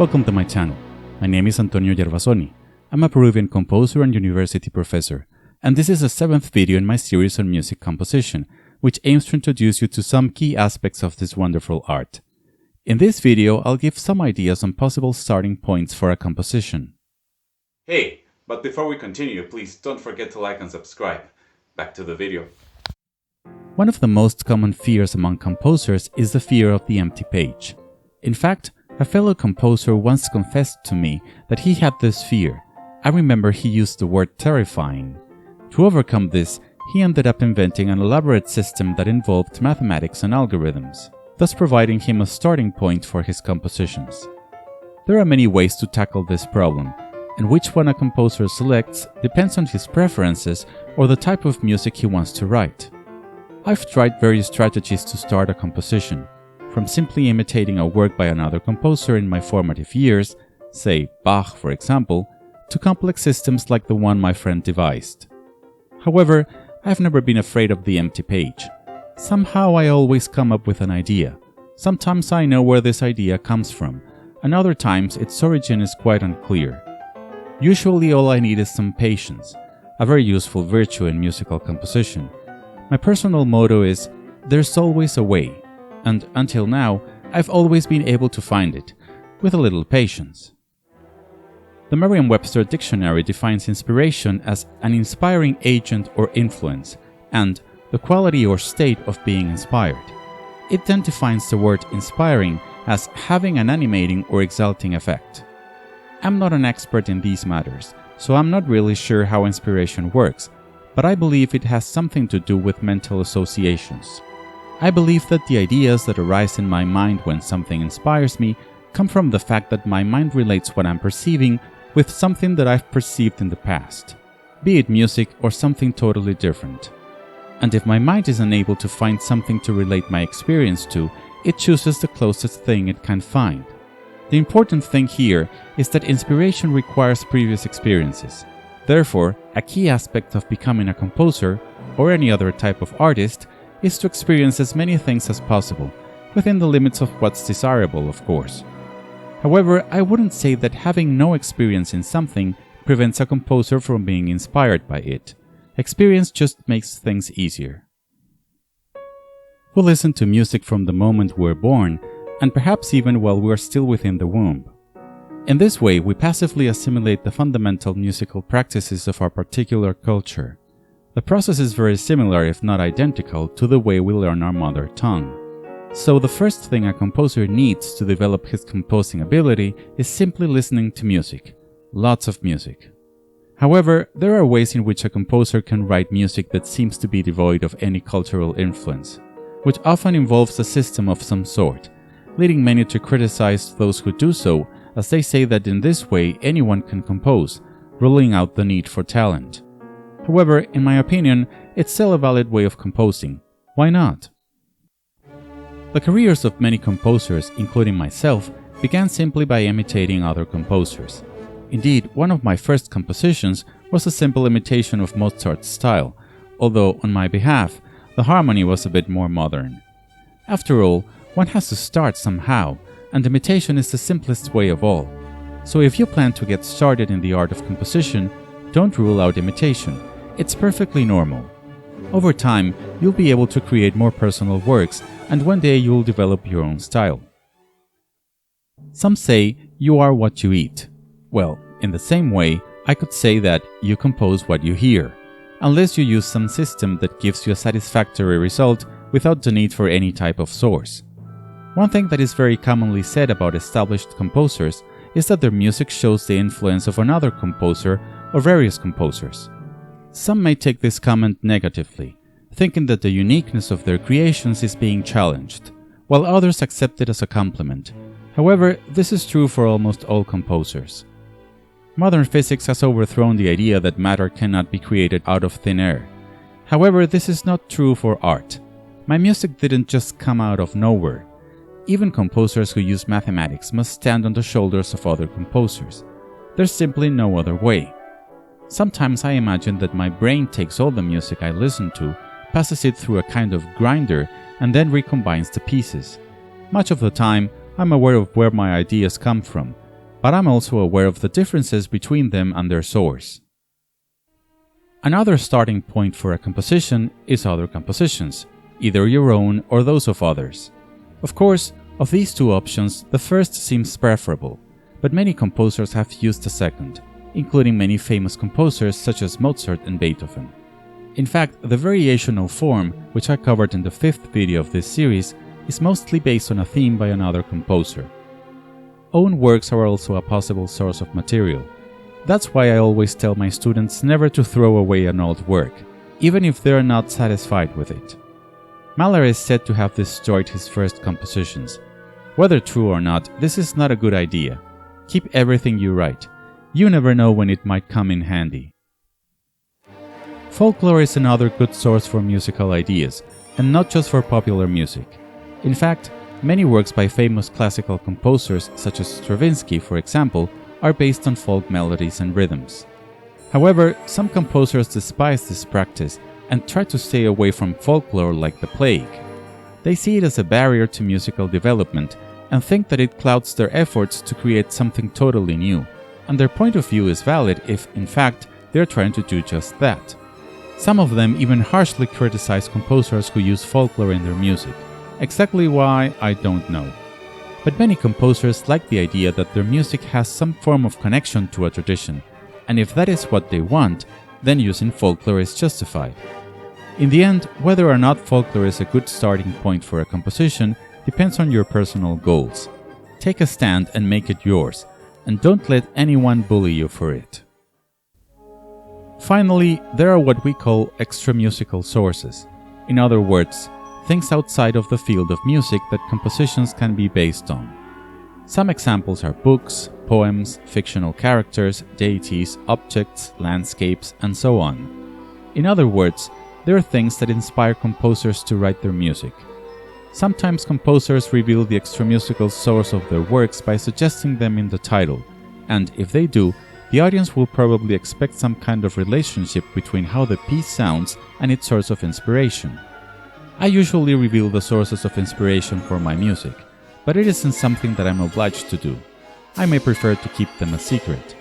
Welcome to my channel. My name is Antonio Gervasoni. I'm a Peruvian composer and university professor, and this is the 7th video in my series on music composition, which aims to introduce you to some key aspects of this wonderful art. In this video, I'll give some ideas on possible starting points for a composition. Hey, but before we continue, please don't forget to like and subscribe. Back to the video. One of the most common fears among composers is the fear of the empty page. In fact, a fellow composer once confessed to me that he had this fear. I remember he used the word terrifying. To overcome this, he ended up inventing an elaborate system that involved mathematics and algorithms, thus providing him a starting point for his compositions. There are many ways to tackle this problem, and which one a composer selects depends on his preferences or the type of music he wants to write. I've tried various strategies to start a composition, from simply imitating a work by another composer in my formative years, say Bach for example, to complex systems like the one my friend devised. However, I've never been afraid of the empty page. Somehow I always come up with an idea. Sometimes I know where this idea comes from, and other times its origin is quite unclear. Usually all I need is some patience, a very useful virtue in musical composition. My personal motto is, there's always a way, and until now, I've always been able to find it, with a little patience. The Merriam-Webster dictionary defines inspiration as an inspiring agent or influence, and the quality or state of being inspired. It then defines the word inspiring as having an animating or exalting effect. I'm not an expert in these matters, so I'm not really sure how inspiration works, but I believe it has something to do with mental associations. I believe that the ideas that arise in my mind when something inspires me come from the fact that my mind relates what I'm perceiving with something that I've perceived in the past, be it music or something totally different. And if my mind is unable to find something to relate my experience to, it chooses the closest thing it can find. The important thing here is that inspiration requires previous experiences. Therefore, a key aspect of becoming a composer, or any other type of artist, is to experience as many things as possible, within the limits of what's desirable, of course. However, I wouldn't say that having no experience in something prevents a composer from being inspired by it. Experience just makes things easier. We listen to music from the moment we're born, and perhaps even while we're still within the womb. In this way, we passively assimilate the fundamental musical practices of our particular culture. The process is very similar, if not identical, to the way we learn our mother tongue. So the first thing a composer needs to develop his composing ability is simply listening to music. Lots of music. However, there are ways in which a composer can write music that seems to be devoid of any cultural influence, which often involves a system of some sort, leading many to criticize those who do so, as they say that in this way anyone can compose, ruling out the need for talent. However, in my opinion, it's still a valid way of composing. Why not? The careers of many composers, including myself, began simply by imitating other composers. Indeed, one of my first compositions was a simple imitation of Mozart's style, although on my behalf, the harmony was a bit more modern. After all, one has to start somehow, and imitation is the simplest way of all. So if you plan to get started in the art of composition, don't rule out imitation. It's perfectly normal. Over time, you'll be able to create more personal works, and one day you'll develop your own style. Some say you are what you eat. Well, in the same way, I could say that you compose what you hear, unless you use some system that gives you a satisfactory result without the need for any type of source. One thing that is very commonly said about established composers is that their music shows the influence of another composer or various composers. Some may take this comment negatively, thinking that the uniqueness of their creations is being challenged, while others accept it as a compliment. However, this is true for almost all composers. Modern physics has overthrown the idea that matter cannot be created out of thin air. However, this is not true for art. My music didn't just come out of nowhere. Even composers who use mathematics must stand on the shoulders of other composers. There's simply no other way. Sometimes I imagine that my brain takes all the music I listen to, passes it through a kind of grinder, and then recombines the pieces. Much of the time, I'm aware of where my ideas come from, but I'm also aware of the differences between them and their source. Another starting point for a composition is other compositions, either your own or those of others. Of course, of these two options, the first seems preferable, but many composers have used the second, including many famous composers such as Mozart and Beethoven. In fact, the variational form, which I covered in the 5th video of this series, is mostly based on a theme by another composer. Own works are also a possible source of material. That's why I always tell my students never to throw away an old work, even if they are not satisfied with it. Mahler is said to have destroyed his first compositions. Whether true or not, this is not a good idea. Keep everything you write. You never know when it might come in handy. Folklore is another good source for musical ideas, and not just for popular music. In fact, many works by famous classical composers such as Stravinsky, for example, are based on folk melodies and rhythms. However, some composers despise this practice and try to stay away from folklore like the plague. They see it as a barrier to musical development and think that it clouds their efforts to create something totally new, and their point of view is valid if, in fact, they're trying to do just that. Some of them even harshly criticize composers who use folklore in their music. Exactly why, I don't know. But many composers like the idea that their music has some form of connection to a tradition, and if that is what they want, then using folklore is justified. In the end, whether or not folklore is a good starting point for a composition depends on your personal goals. Take a stand and make it yours, and don't let anyone bully you for it. Finally, there are what we call extramusical sources. In other words, things outside of the field of music that compositions can be based on. Some examples are books, poems, fictional characters, deities, objects, landscapes, and so on. In other words, there are things that inspire composers to write their music. Sometimes composers reveal the extramusical source of their works by suggesting them in the title, and if they do, the audience will probably expect some kind of relationship between how the piece sounds and its source of inspiration. I usually reveal the sources of inspiration for my music, but it isn't something that I'm obliged to do. I may prefer to keep them a secret.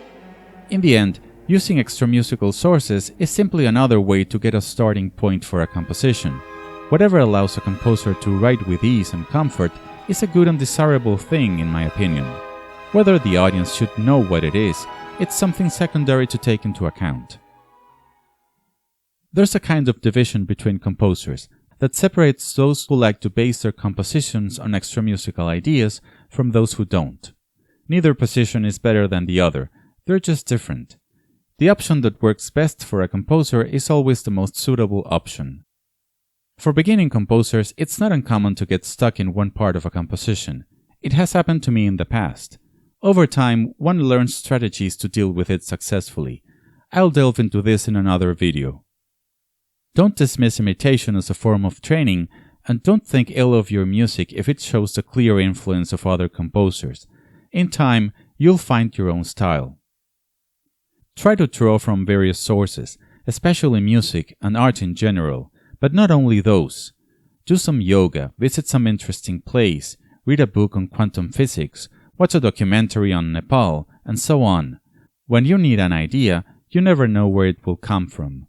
In the end, using extramusical sources is simply another way to get a starting point for a composition. Whatever allows a composer to write with ease and comfort is a good and desirable thing, in my opinion. Whether the audience should know what it is, it's something secondary to take into account. There's a kind of division between composers that separates those who like to base their compositions on extramusical ideas from those who don't. Neither position is better than the other, they're just different. The option that works best for a composer is always the most suitable option. For beginning composers, it's not uncommon to get stuck in one part of a composition. It has happened to me in the past. Over time, one learns strategies to deal with it successfully. I'll delve into this in another video. Don't dismiss imitation as a form of training, and don't think ill of your music if it shows the clear influence of other composers. In time, you'll find your own style. Try to draw from various sources, especially music and art in general, but not only those. Do some yoga, visit some interesting plays, read a book on quantum physics, watch a documentary on Nepal, and so on. When you need an idea, you never know where it will come from.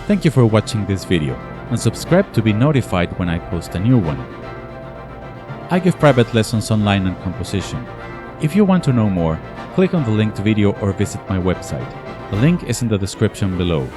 Thank you for watching this video, and subscribe to be notified when I post a new one. I give private lessons online on composition. If you want to know more, click on the linked video or visit my website. The link is in the description below.